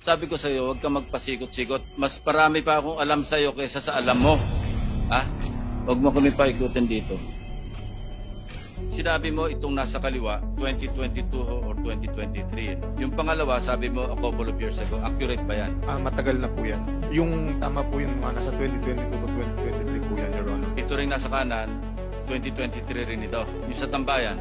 Sabi ko sa'yo, huwag kang magpasikot-sikot. Mas parami pa akong alam sa'yo kaysa sa alam mo. Ha? Huwag mo kami paikutin dito. Sinabi mo itong nasa kaliwa, 2022 or 2023. Yung pangalawa, sabi mo a couple of years ago. Accurate ba yan? Matagal na po yan. Yung tama po yung mga nasa 2022 to 2023 po yan, Your Honor. Ito rin nasa kanan, 2023 rin ito. Yung sa tambayan.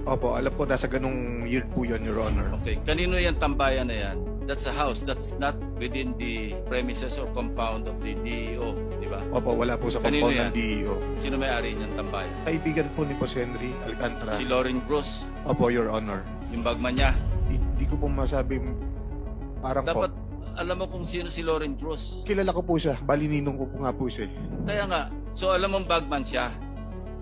Opo, alam ko nasa ganung year po yun, Your Honor. Okay, kanino yung tambayan na yan? That's a house. That's not within the premises or compound of the DEO, di ba? Opo, wala po sa Kanino compound yan? ng DEO. Sino may-ari niyang tambayan? Kaibigan po ni Boss Henry Alcantara. Si Lauren Cruz, Opo, Your Honor. yung bagman niya. Hindi ko po masabi, parang Dapat po. alam mo kung sino si Lauren Cruz. Kilala ko po siya. Bali, ninong ko po nga po siya. Kaya nga, so alam mong bagman siya.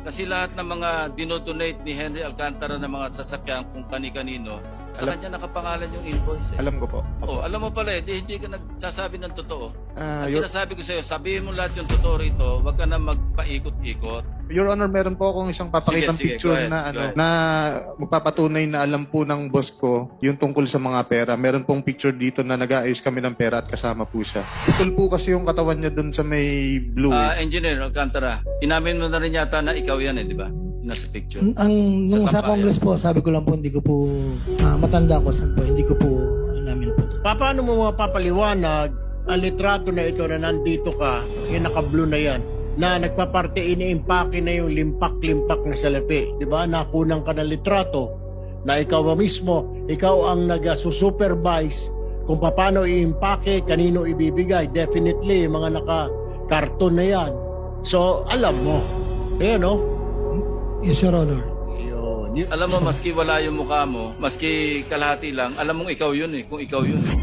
Kasi lahat ng mga dinodonate ni Henry Alcantara ng mga sasakyan kung kani-kanino, sa kanya nakapangalan yung invoice. Alam ko po. Oh, alam mo pala hindi ka nagsasabi ng totoo. Ang Your, sinasabi ko sa'yo, sabihin mo lahat yung totoo rito, wag ka na magpaikot-ikot. Your Honor, meron po akong isang papakitang Sige, picture go ahead, na go ahead. na magpapatunay na alam po ng boss ko yung tungkol sa mga pera. Meron pong picture dito na nag-aayos kami ng pera at kasama po siya. Putol po kasi yung katawan niya dun sa may blue. Engineer Alcantara, inamin mo na rin yata na ikaw yan eh, di ba? Nasa picture. Nung Sa sa tambayan. Congress po, sabi ko lang po, hindi ko po, matanda ko saan po, hindi ko po namin po. Paano mo mapapaliwanag ang litrato na ito na nandito ka, yung naka-blue na yan, na nagpaparte, ini-impake na yung limpak-limpak na salapi. Di ba? Nakunang ka ng litrato na ikaw mismo, ikaw ang nag-supervise kung paano i-impake, kanino ibibigay. Definitely, mga naka-karton na yan. So, alam mo. Ayan, no? Yes, Your Honor. Yun. Alam mo, maski wala yung mukha mo, maski kalahati lang, alam mong ikaw yun eh, kung ikaw yun eh.